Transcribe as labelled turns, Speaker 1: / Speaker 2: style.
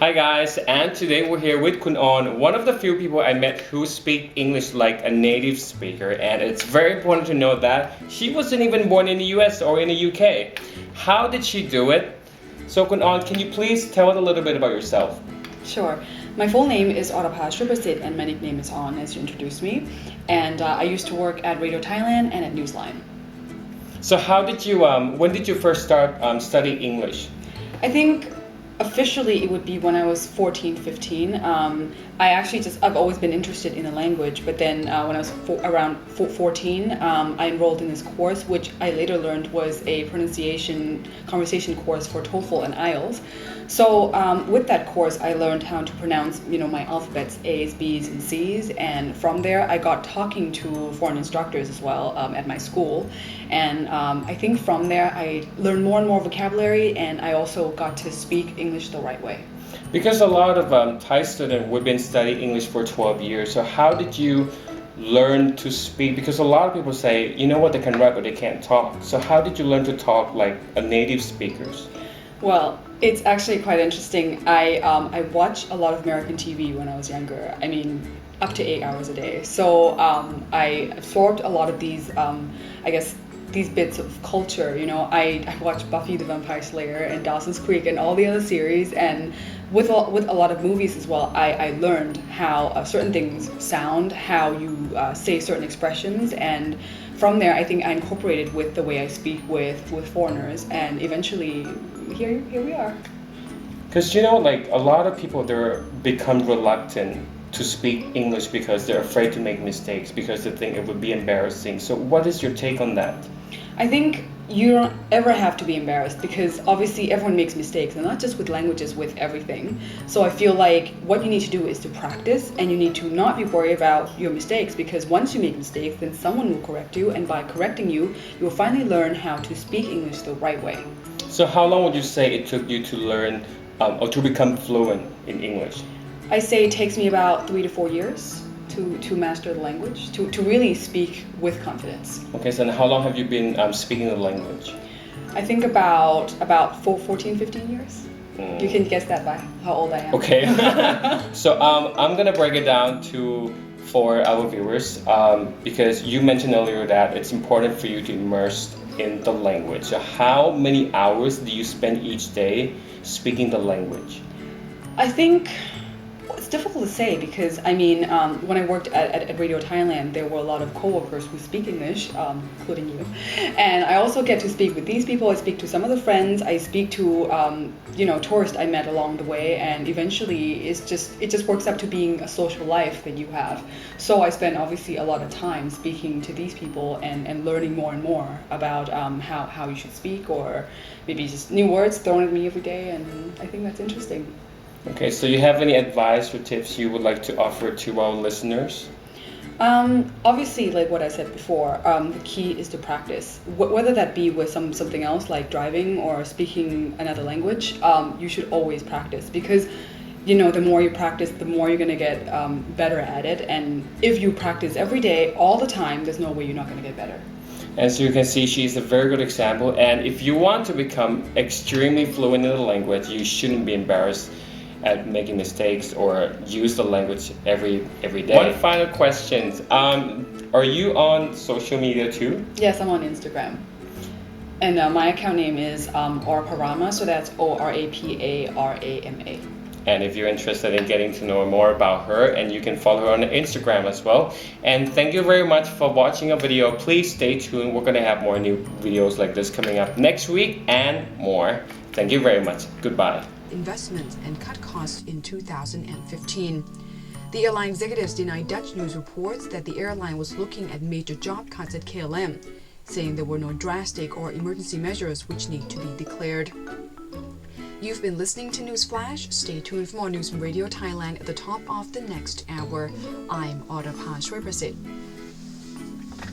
Speaker 1: Hi guys, and today we're here with Kun On, one of the few people I met who speak English like a native speaker, and it's very important to know that she wasn't even born in the US or in the UK. How did she do it? So Kun On, can you please tell us a little bit about yourself?
Speaker 2: Sure. My full name is Orapha and my nickname is On, as you introduced me. And I used to work at Radio Thailand and at Newsline.
Speaker 1: So when did you first start studying English?
Speaker 2: I think officially it would be when I was 14, 15. I've always been interested in the language, but then when I was around 14, I enrolled in this course, which I later learned was a conversation course for TOEFL and IELTS. So with that course, I learned how to pronounce, my alphabets, A's, B's, and C's. And from there, I got talking to foreign instructors as well at my school. And I think from there, I learned more and more vocabulary, and I also got to speak English the right way.
Speaker 1: Because a lot of Thai students, we've been studying English for 12 years. So how did you learn to speak? Because a lot of people say, they can write, but they can't talk. So how did you learn to talk like a native speakers?
Speaker 2: Well, it's actually quite interesting. I watched a lot of American TV when I was younger. I mean, up to 8 hours a day. So I absorbed a lot of these, these bits of culture. I watched Buffy the Vampire Slayer and Dawson's Creek and all the other series, and with a lot of movies as well, I learned how certain things sound, how you say certain expressions, and from there I think I incorporated with the way I speak with foreigners, and eventually here we are.
Speaker 1: Because a lot of people, they become reluctant to speak English because they're afraid to make mistakes because they think it would be embarrassing. So what is your take on that?
Speaker 2: I think you don't ever have to be embarrassed because obviously everyone makes mistakes, and not just with languages, with everything. So I feel like what you need to do is to practice, and you need to not be worried about your mistakes, because once you make mistakes, then someone will correct you, and by correcting you, you will finally learn how to speak English the right way.
Speaker 1: So how long would you say it took you to learn or to become fluent in English?
Speaker 2: I say it takes me about 3 to 4 years to master the language, to really speak with confidence.
Speaker 1: Okay, so how long have you been speaking the language?
Speaker 2: I think about 14, 15 years. You can guess that by how old I am.
Speaker 1: Okay. So I'm going to break it down for our viewers because you mentioned earlier that it's important for you to immerse in the language. So how many hours do you spend each day speaking the language?
Speaker 2: I think it's difficult to say because when I worked at Radio Thailand, there were a lot of co-workers who speak English, including you, and I also get to speak with these people. I speak to some of the friends. I speak to tourists I met along the way, and eventually it just works up to being a social life that you have. So I spend obviously a lot of time speaking to these people and learning more and more about how you should speak, or maybe just new words thrown at me every day, and I think that's interesting.
Speaker 1: Okay, so you have any advice or tips you would like to offer to our listeners?
Speaker 2: Obviously, like what I said before, the key is to practice. Whether that be with something else like driving or speaking another language, you should always practice, because the more you practice, the more you're going to get better at it. And if you practice every day, all the time, there's no way you're not going to get better.
Speaker 1: And so you can see she's a very good example. And if you want to become extremely fluent in the language, you shouldn't be embarrassed at making mistakes or use the language every day. One final question. Are you on social media too?
Speaker 2: Yes, I'm on Instagram. And my account name is Oraparama, so that's Oraparama.
Speaker 1: And if you're interested in getting to know more about her, and you can follow her on Instagram as well. And thank you very much for watching our video. Please stay tuned. We're going to have more new videos like this coming up next week and more. Thank you very much. Goodbye.
Speaker 3: Investments and cut costs in 2015. The airline executives denied Dutch news reports that the airline was looking at major job cuts at KLM, saying there were no drastic or emergency measures which need to be declared. You've been listening to News Flash. Stay tuned for more news from Radio Thailand at the top of the next hour. I'm Orapha.